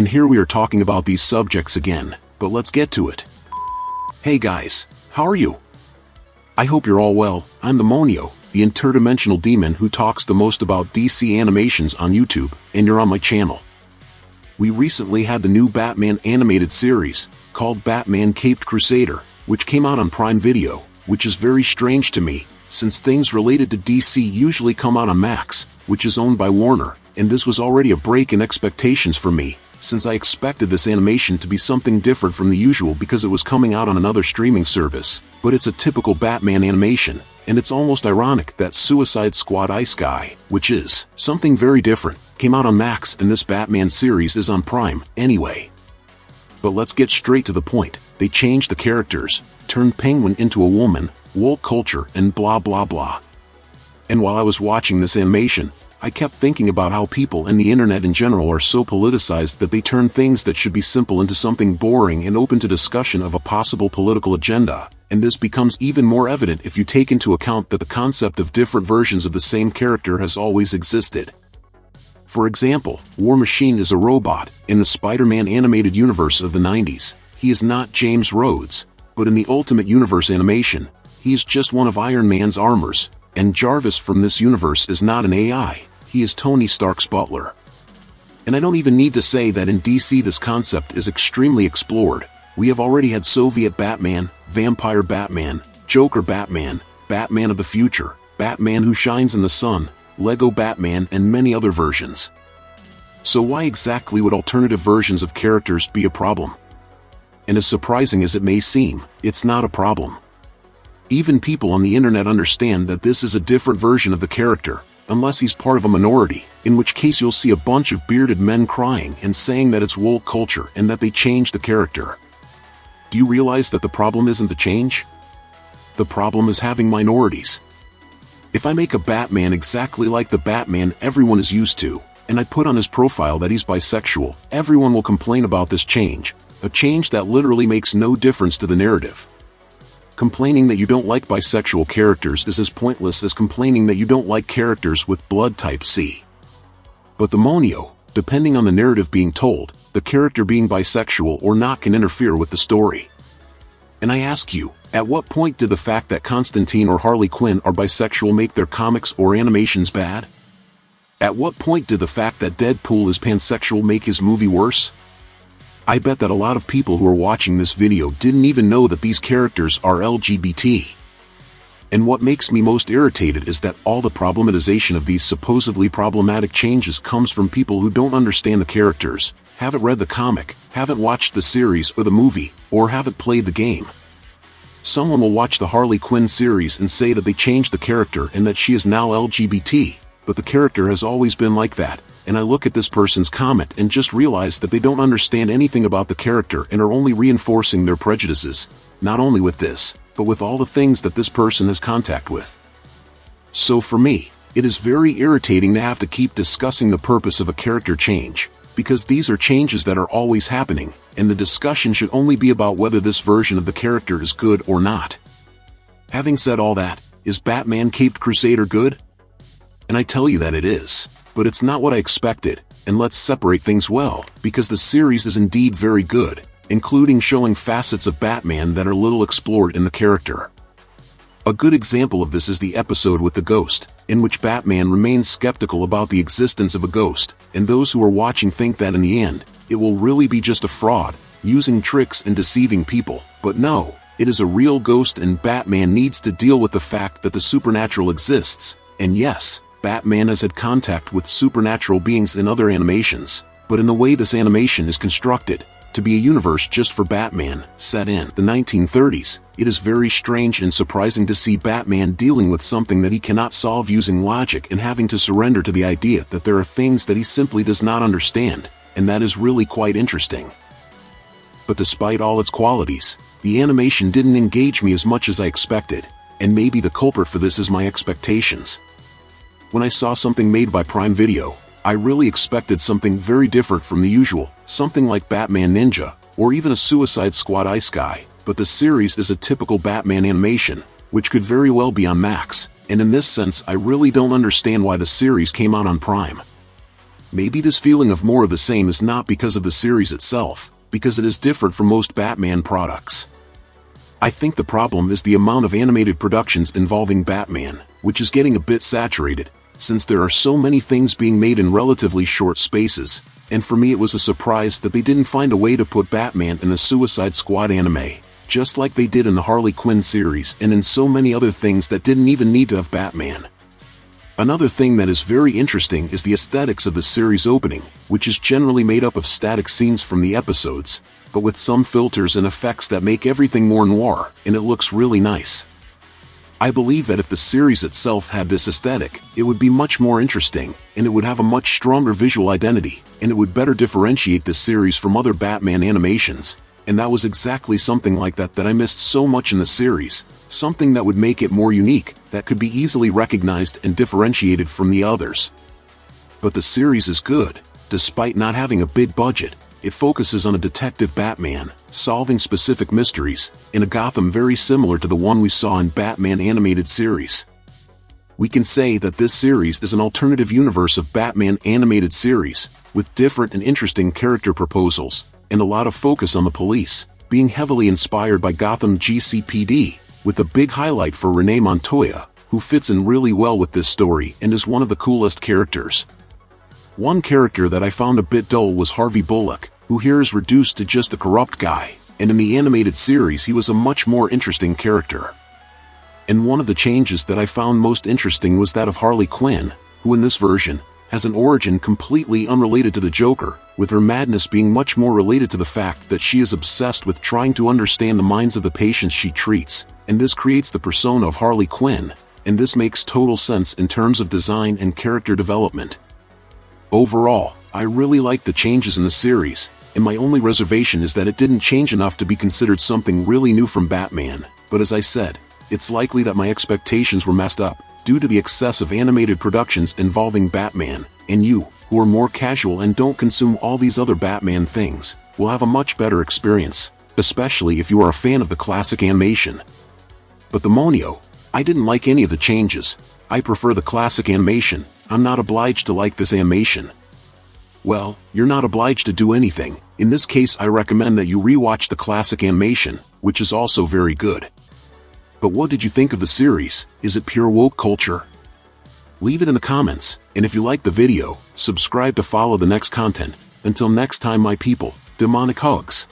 And here we are talking about these subjects again, but let's get to it. Hey guys, how are you? I hope you're all well. I'm the Monio, the interdimensional demon who talks the most about DC animations on YouTube, and you're on my channel. We recently had the new Batman animated series, called Batman Caped Crusader, which came out on Prime Video, which is very strange to me, since things related to DC usually come out on Max, which is owned by Warner, and this was already a break in expectations for me, since I expected this animation to be something different from the usual because it was coming out on another streaming service, but it's a typical Batman animation, and it's almost ironic that Suicide Squad Ice Guy, which is something very different, came out on Max and this Batman series is on Prime, anyway. But let's get straight to the point. They changed the characters, turned Penguin into a woman, woke culture, and blah blah blah. And while I was watching this animation, I kept thinking about how people and the internet in general are so politicized that they turn things that should be simple into something boring and open to discussion of a possible political agenda, and this becomes even more evident if you take into account that the concept of different versions of the same character has always existed. For example, War Machine is a robot. In the Spider-Man animated universe of the 90s, he is not James Rhodes, but in the Ultimate Universe animation, he is just one of Iron Man's armors, and Jarvis from this universe is not an AI. He is Tony Stark's butler. And I don't even need to say that in DC this concept is extremely explored. We have already had Soviet Batman, Vampire Batman, Joker Batman, Batman of the Future, Batman Who Shines in the Sun, Lego Batman, and many other versions. So why exactly would alternative versions of characters be a problem? And as surprising as it may seem, it's not a problem. Even people on the internet understand that this is a different version of the character, unless he's part of a minority, in which case you'll see a bunch of bearded men crying and saying that it's woke culture and that they changed the character. Do you realize that the problem isn't the change? The problem is having minorities. If I make a Batman exactly like the Batman everyone is used to, and I put on his profile that he's bisexual, everyone will complain about this change, a change that literally makes no difference to the narrative. Complaining that you don't like bisexual characters is as pointless as complaining that you don't like characters with blood type C. But the Monio, depending on the narrative being told, the character being bisexual or not can interfere with the story. And I ask you, at what point did the fact that Constantine or Harley Quinn are bisexual make their comics or animations bad? At what point did the fact that Deadpool is pansexual make his movie worse? I bet that a lot of people who are watching this video didn't even know that these characters are LGBT. And what makes me most irritated is that all the problematization of these supposedly problematic changes comes from people who don't understand the characters, haven't read the comic, haven't watched the series or the movie, or haven't played the game. Someone will watch the Harley Quinn series and say that they changed the character and that she is now LGBT, but the character has always been like that. And I look at this person's comment and just realize that they don't understand anything about the character and are only reinforcing their prejudices, not only with this, but with all the things that this person has contact with. So for me, it is very irritating to have to keep discussing the purpose of a character change, because these are changes that are always happening, and the discussion should only be about whether this version of the character is good or not. Having said all that, is Batman Caped Crusader good? And I tell you that it is. But it's not what I expected, and let's separate things well, because the series is indeed very good, including showing facets of Batman that are little explored in the character. A good example of this is the episode with the ghost, in which Batman remains skeptical about the existence of a ghost, and those who are watching think that in the end, it will really be just a fraud, using tricks and deceiving people, but no, it is a real ghost and Batman needs to deal with the fact that the supernatural exists, and yes, Batman has had contact with supernatural beings in other animations, but in the way this animation is constructed, to be a universe just for Batman, set in the 1930s, it is very strange and surprising to see Batman dealing with something that he cannot solve using logic and having to surrender to the idea that there are things that he simply does not understand, and that is really quite interesting. But despite all its qualities, the animation didn't engage me as much as I expected, and maybe the culprit for this is my expectations. When I saw something made by Prime Video, I really expected something very different from the usual, something like Batman Ninja, or even a Suicide Squad Ice Guy, but the series is a typical Batman animation, which could very well be on Max, and in this sense I really don't understand why the series came out on Prime. Maybe this feeling of more of the same is not because of the series itself, because it is different from most Batman products. I think the problem is the amount of animated productions involving Batman, which is getting a bit saturated, since there are so many things being made in relatively short spaces, and for me it was a surprise that they didn't find a way to put Batman in the Suicide Squad anime, just like they did in the Harley Quinn series and in so many other things that didn't even need to have Batman. Another thing that is very interesting is the aesthetics of the series opening, which is generally made up of static scenes from the episodes, but with some filters and effects that make everything more noir, and it looks really nice. I believe that if the series itself had this aesthetic, it would be much more interesting, and it would have a much stronger visual identity, and it would better differentiate this series from other Batman animations, and that was exactly something like that I missed so much in the series, something that would make it more unique, that could be easily recognized and differentiated from the others. But the series is good, despite not having a big budget. It focuses on a detective Batman, solving specific mysteries, in a Gotham very similar to the one we saw in Batman animated series. We can say that this series is an alternative universe of Batman animated series, with different and interesting character proposals, and a lot of focus on the police, being heavily inspired by Gotham GCPD, with a big highlight for Renee Montoya, who fits in really well with this story and is one of the coolest characters. One character that I found a bit dull was Harvey Bullock, who here is reduced to just a corrupt guy, and in the animated series he was a much more interesting character. And one of the changes that I found most interesting was that of Harley Quinn, who in this version, has an origin completely unrelated to the Joker, with her madness being much more related to the fact that she is obsessed with trying to understand the minds of the patients she treats, and this creates the persona of Harley Quinn, and this makes total sense in terms of design and character development. Overall, I really like the changes in the series, and my only reservation is that it didn't change enough to be considered something really new from Batman, but as I said, it's likely that my expectations were messed up, due to the excess of animated productions involving Batman, and you, who are more casual and don't consume all these other Batman things, will have a much better experience, especially if you are a fan of the classic animation. But the Monio, I didn't like any of the changes. I prefer the classic animation. I'm not obliged to like this animation. Well, you're not obliged to do anything. In this case I recommend that you rewatch the classic animation, which is also very good. But what did you think of the series? Is it pure woke culture? Leave it in the comments, and if you liked the video, subscribe to follow the next content. Until next time my people, demonic hugs.